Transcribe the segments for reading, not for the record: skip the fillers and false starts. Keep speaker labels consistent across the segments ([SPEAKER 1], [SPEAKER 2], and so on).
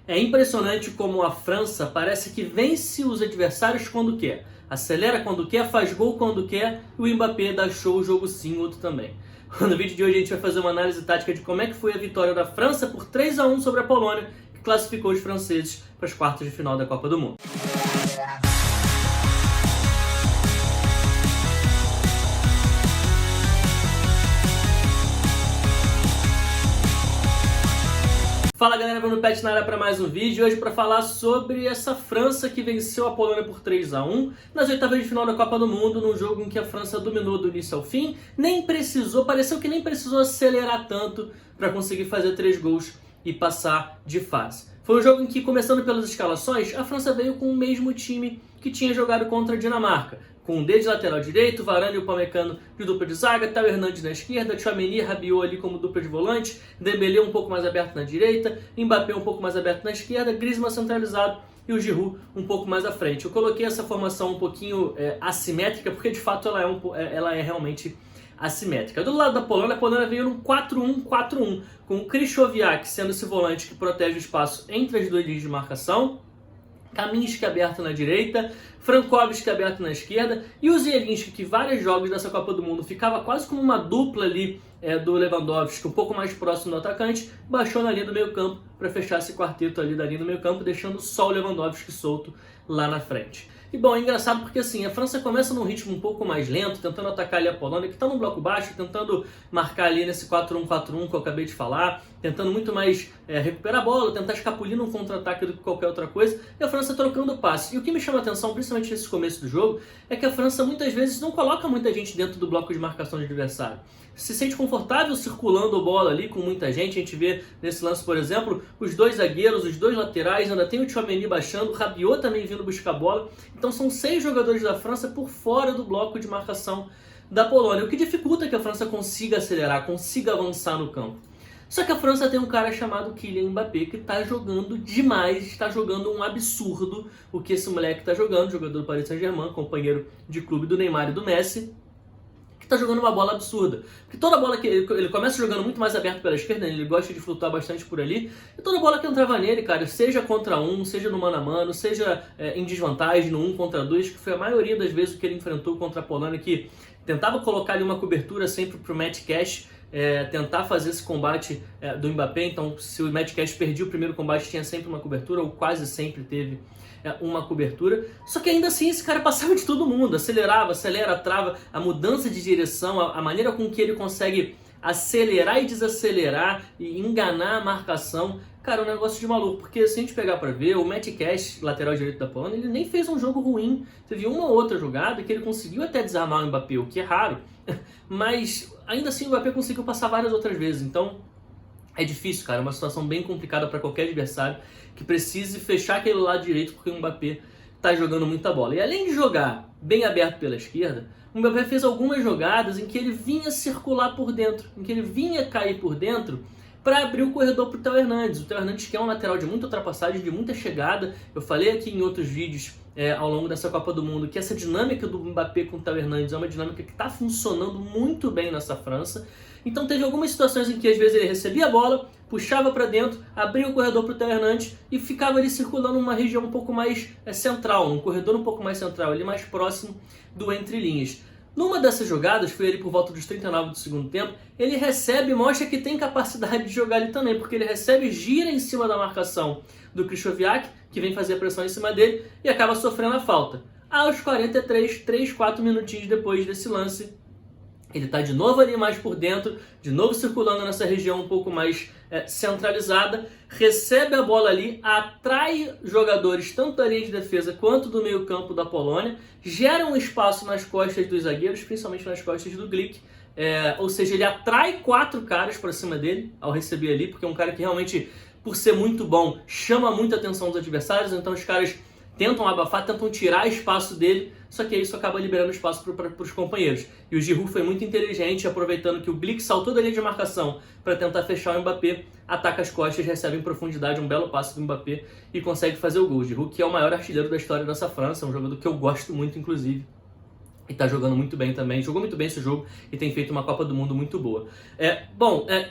[SPEAKER 1] É impressionante como a França parece que vence os adversários quando quer. Acelera quando quer, faz gol quando quer e o Mbappé dá show, jogo sim, outro também. No vídeo de hoje a gente vai fazer uma análise tática de como é que foi a vitória da França por 3-1 sobre a Polônia, que classificou os franceses para as quartas de final da Copa do Mundo. Fala galera, Bruno Pet na área para mais um vídeo, hoje para falar sobre essa França que venceu a Polônia por 3-1 nas oitavas de final da Copa do Mundo, num jogo em que a França dominou do início ao fim, pareceu que nem precisou acelerar tanto para conseguir fazer 3 gols e passar de fase. Foi um jogo em que, começando pelas escalações, a França veio com o mesmo time que tinha jogado contra a Dinamarca, com o D de lateral direito, Varane e o Upamecano de dupla de zaga, Theo Hernandez na esquerda, Tchouaméni e Rabiot ali como dupla de volante, Dembélé um pouco mais aberto na direita, Mbappé um pouco mais aberto na esquerda, Griezmann centralizado e o Giroud um pouco mais à frente. Eu coloquei essa formação um pouquinho assimétrica porque de fato ela é realmente assimétrica. Do lado da Polônia, a Polônia veio num 4-1-4-1, com o Krychowiak sendo esse volante que protege o espaço entre as duas linhas de marcação, Kaminski aberto na direita, Frankowski aberto na esquerda e o Zielinski, que vários jogos dessa Copa do Mundo ficava quase como uma dupla ali do Lewandowski, um pouco mais próximo do atacante, baixou na linha do meio campo para fechar esse quarteto ali da linha do meio campo, deixando só o Lewandowski solto lá na frente. E bom, é engraçado porque assim, a França começa num ritmo um pouco mais lento, tentando atacar ali a Polônia, que está no bloco baixo, tentando marcar ali nesse 4-1-4-1 que eu acabei de falar, tentando muito mais recuperar a bola, tentar escapulir num contra-ataque do que qualquer outra coisa, e a França trocando o passe. E o que me chama a atenção, principalmente nesse começo do jogo, é que a França muitas vezes não coloca muita gente dentro do bloco de marcação de adversário. Se sente confortável circulando a bola ali com muita gente. A gente vê nesse lance, por exemplo, os dois zagueiros, os dois laterais, ainda tem o Tchouaméni baixando, o Rabiot também vindo buscar a bola. Então são 6 jogadores da França por fora do bloco de marcação da Polônia, o que dificulta que a França consiga acelerar, consiga avançar no campo. Só que a França tem um cara chamado Kylian Mbappé que está jogando demais, está jogando um absurdo o que esse moleque está jogando, jogador do Paris Saint-Germain, companheiro de clube do Neymar e do Messi, que tá jogando uma bola absurda. Porque toda bola que ele começa jogando muito mais aberto pela esquerda, ele gosta de flutuar bastante por ali, e toda bola que entrava nele, cara, seja contra um, seja no mano a mano, seja em desvantagem, no 1 contra 2, que foi a maioria das vezes o que ele enfrentou contra a Polônia, que tentava colocar ali uma cobertura sempre pro Matt Cash, tentar fazer esse combate do Mbappé. Então se o Matt Cash perdia o primeiro combate, tinha sempre uma cobertura, ou quase sempre teve uma cobertura, só que ainda assim esse cara passava de todo mundo, acelerava, trava, a mudança de direção, a maneira com que ele consegue acelerar e desacelerar e enganar a marcação, cara, é um negócio de maluco, porque se a gente pegar pra ver, o Matt Cash, lateral direito da Polônia, ele nem fez um jogo ruim, teve uma ou outra jogada que ele conseguiu até desarmar o Mbappé, o que é raro, mas ainda assim o Mbappé conseguiu passar várias outras vezes. Então é difícil, cara, é uma situação bem complicada para qualquer adversário que precise fechar aquele lado direito, porque o Mbappé está jogando muita bola. E além de jogar bem aberto pela esquerda, o Mbappé fez algumas jogadas em que ele vinha circular por dentro, em que ele vinha cair por dentro para abrir o corredor para o Theo Hernandez. O Theo Hernandez, que é um lateral de muita ultrapassagem, de muita chegada. Eu falei aqui em outros vídeos ao longo dessa Copa do Mundo que essa dinâmica do Mbappé com o Theo Hernandez é uma dinâmica que está funcionando muito bem nessa França. Então teve algumas situações em que às vezes ele recebia a bola, puxava para dentro, abria o corredor para o Theo Hernandez e ficava ali circulando numa região um pouco mais central, um corredor um pouco mais central, ali mais próximo do entre linhas. Numa dessas jogadas, foi ali por volta dos 39 do segundo tempo, ele recebe e mostra que tem capacidade de jogar ali também, porque ele recebe, gira em cima da marcação do Krychowiak, que vem fazer a pressão em cima dele, e acaba sofrendo a falta. Aos 43, 3, 4 minutinhos depois desse lance, ele está de novo ali mais por dentro, de novo circulando nessa região um pouco mais centralizada, recebe a bola ali, atrai jogadores tanto da linha de defesa quanto do meio campo da Polônia, gera um espaço nas costas dos zagueiros, principalmente nas costas do Glick, ou seja, ele atrai 4 caras para cima dele ao receber ali, porque é um cara que realmente, por ser muito bom, chama muita atenção dos adversários, então os caras tentam abafar, tentam tirar espaço dele, só que isso acaba liberando espaço para os companheiros. E o Giroud foi muito inteligente, aproveitando que o Glick saltou da linha de marcação para tentar fechar o Mbappé, ataca as costas, recebe em profundidade um belo passe do Mbappé e consegue fazer o gol. O Giroud, que é o maior artilheiro da história dessa França, é um jogador que eu gosto muito, inclusive. E tá jogando muito bem também, jogou muito bem esse jogo e tem feito uma Copa do Mundo muito boa.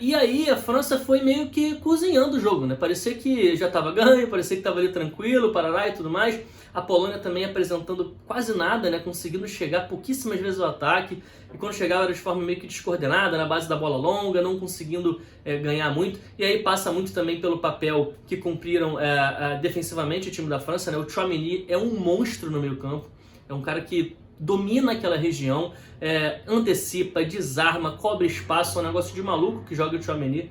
[SPEAKER 1] E aí a França foi meio que cozinhando o jogo, né? Parecia que já tava ganho, parecia que tava ali tranquilo, parará e tudo mais. A Polônia também apresentando quase nada, né? Conseguindo chegar pouquíssimas vezes ao ataque. E quando chegava era de forma meio que descoordenada, na base da bola longa, não conseguindo ganhar muito. E aí passa muito também pelo papel que cumpriram defensivamente o time da França, né? O Tchouaméni é um monstro no meio campo, é um cara que domina aquela região, antecipa, desarma, cobre espaço, é um negócio de maluco que joga o Tchouaméni,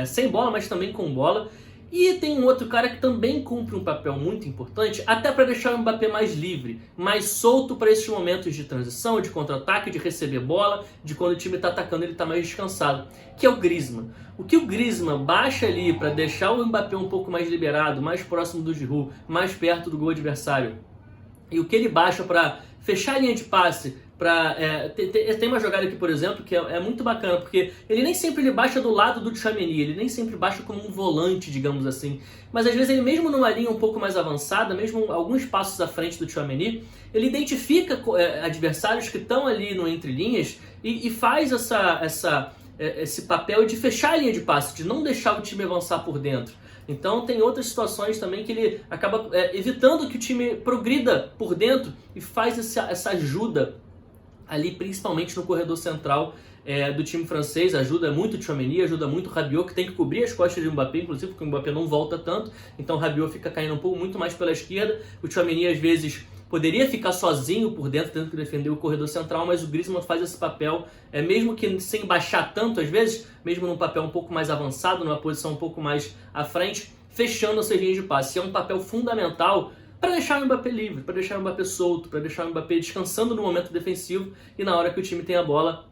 [SPEAKER 1] sem bola, mas também com bola. E tem um outro cara que também cumpre um papel muito importante, até para deixar o Mbappé mais livre, mais solto para esses momentos de transição, de contra-ataque, de receber bola, de quando o time está atacando ele está mais descansado, que é o Griezmann. O que o Griezmann baixa ali para deixar o Mbappé um pouco mais liberado, mais próximo do Giroud, mais perto do gol adversário, e o que ele baixa para fechar a linha de passe, tem uma jogada aqui, por exemplo, que é muito bacana, porque ele nem sempre ele baixa do lado do Tchouaméni, ele nem sempre baixa como um volante, digamos assim, mas às vezes ele mesmo numa linha um pouco mais avançada, mesmo alguns passos à frente do Tchouaméni, ele identifica adversários que estão ali no entre linhas e faz esse papel de fechar a linha de passe, de não deixar o time avançar por dentro. Então tem outras situações também que ele acaba evitando que o time progrida por dentro e faz essa ajuda ali, principalmente no corredor central do time francês. Ajuda muito o Tchouaméni, ajuda muito o Rabiot, que tem que cobrir as costas do Mbappé, inclusive porque o Mbappé não volta tanto, então o Rabiot fica caindo um pouco muito mais pela esquerda. O Tchouaméni às vezes poderia ficar sozinho por dentro, tendo que defender o corredor central, mas o Griezmann faz esse papel, mesmo que sem baixar tanto às vezes, mesmo num papel um pouco mais avançado, numa posição um pouco mais à frente, fechando as linhas de passe. É um papel fundamental para deixar o Mbappé livre, para deixar o Mbappé solto, para deixar o Mbappé descansando no momento defensivo e na hora que o time tem a bola,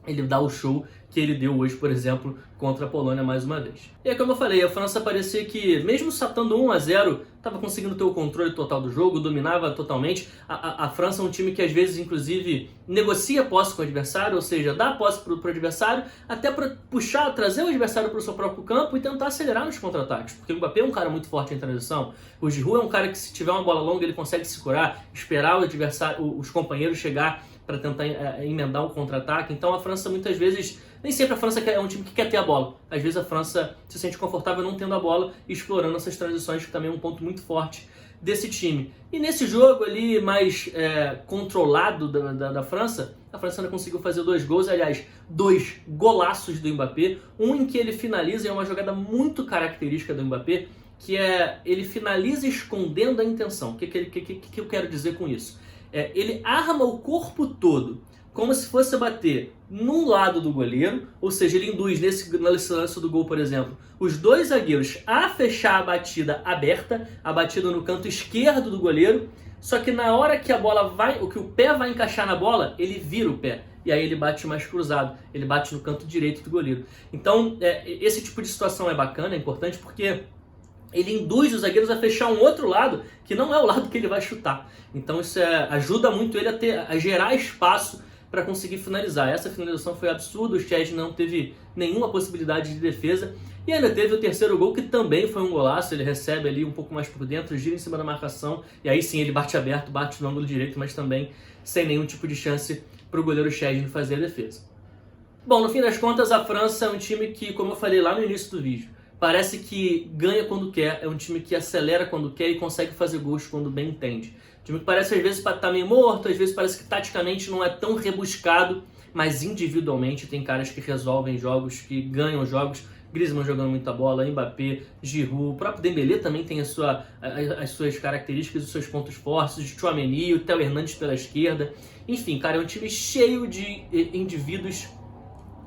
[SPEAKER 1] ele dá o show que ele deu hoje, por exemplo, contra a Polônia mais uma vez. E é como eu falei, a França parecia que, mesmo satando 1-0, estava conseguindo ter o controle total do jogo, dominava totalmente. A França é um time que às vezes, inclusive, negocia posse com o adversário, ou seja, dá posse para o adversário, até para puxar, trazer o adversário para o seu próprio campo e tentar acelerar nos contra-ataques. Porque o Mbappé é um cara muito forte em transição, o Giroud é um cara que, se tiver uma bola longa, ele consegue se curar, esperar o adversário, os companheiros chegar para tentar emendar um contra-ataque. Então a França muitas vezes, nem sempre a França é um time que quer ter a bola. Às vezes a França se sente confortável não tendo a bola e explorando essas transições, que também é um ponto muito forte desse time. E nesse jogo ali mais controlado da França, a França ainda conseguiu fazer 2 gols, aliás, 2 golaços do Mbappé. Um em que ele finaliza, é uma jogada muito característica do Mbappé, que ele finaliza escondendo a intenção. O que eu quero dizer com isso? Ele arma o corpo todo, como se fosse bater num lado do goleiro, ou seja, ele induz nesse lance do gol, por exemplo, os 2 zagueiros a fechar a batida aberta, a batida no canto esquerdo do goleiro, só que na hora que a bola que o pé vai encaixar na bola, ele vira o pé. E aí ele bate mais cruzado, ele bate no canto direito do goleiro. Então, esse tipo de situação é bacana, é importante, porque ele induz os zagueiros a fechar um outro lado, que não é o lado que ele vai chutar. Então isso ajuda muito ele a gerar espaço para conseguir finalizar. Essa finalização foi absurda, o Szczęsny não teve nenhuma possibilidade de defesa. E ainda teve o terceiro gol, que também foi um golaço. Ele recebe ali um pouco mais por dentro, gira em cima da marcação, e aí sim ele bate aberto, bate no ângulo direito, mas também sem nenhum tipo de chance para o goleiro Szczęsny fazer a defesa. Bom, no fim das contas, a França é um time que, como eu falei lá no início do vídeo, parece que ganha quando quer, é um time que acelera quando quer e consegue fazer gols quando bem entende. Um time que parece às vezes estar meio morto, às vezes parece que taticamente não é tão rebuscado, mas individualmente tem caras que resolvem jogos, que ganham jogos. Griezmann jogando muita bola, Mbappé, Giroud, o próprio Dembélé também tem as suas características, os seus pontos fortes, o Tchouaméni, o Theo Hernandes pela esquerda. Enfim, cara, é um time cheio de indivíduos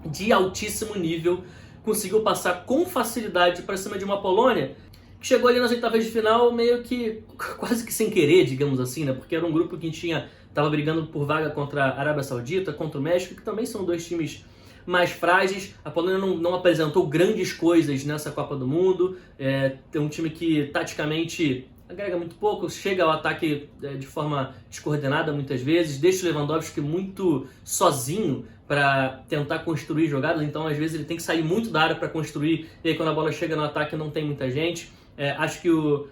[SPEAKER 1] de altíssimo nível. Conseguiu passar com facilidade para cima de uma Polônia que chegou ali nas oitavas de final meio que quase que sem querer, digamos assim, né? Porque era um grupo que estava brigando por vaga contra a Arábia Saudita, contra o México, que também são 2 times mais frágeis. A Polônia não apresentou grandes coisas nessa Copa do Mundo. É um time que taticamente agrega muito pouco, chega ao ataque de forma descoordenada muitas vezes, deixa o Lewandowski muito sozinho para tentar construir jogadas, então às vezes ele tem que sair muito da área para construir, e aí quando a bola chega no ataque não tem muita gente. Acho que o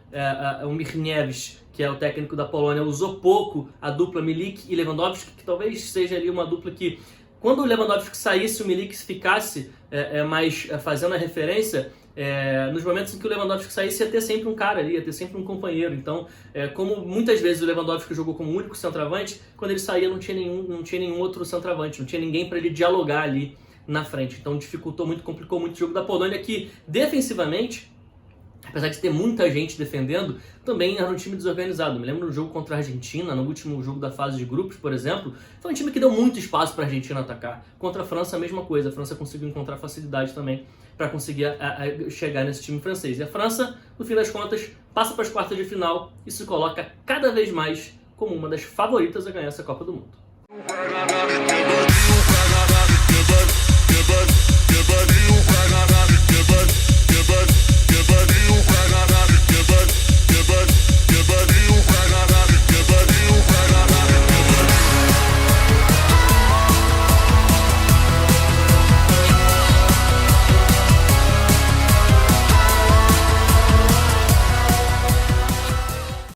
[SPEAKER 1] Michniewicz, que é o técnico da Polônia, usou pouco a dupla Milik e Lewandowski, que talvez seja ali uma dupla que, quando o Lewandowski saísse, o Milik ficasse mais fazendo a referência, nos momentos em que o Lewandowski saísse, ia ter sempre um cara ali, ia ter sempre um companheiro. Então, como muitas vezes o Lewandowski jogou como único centroavante, quando ele saía não tinha nenhum outro centroavante, não tinha ninguém para ele dialogar ali na frente. Então dificultou muito, complicou muito o jogo da Polônia, que defensivamente, apesar de ter muita gente defendendo, também era um time desorganizado. Me lembro no jogo contra a Argentina, no último jogo da fase de grupos, por exemplo, foi um time que deu muito espaço para a Argentina atacar. Contra a França, a mesma coisa. A França conseguiu encontrar facilidade também para conseguir chegar nesse time francês. E a França, no fim das contas, passa para as quartas de final e se coloca cada vez mais como uma das favoritas a ganhar essa Copa do Mundo.
[SPEAKER 2] Give it.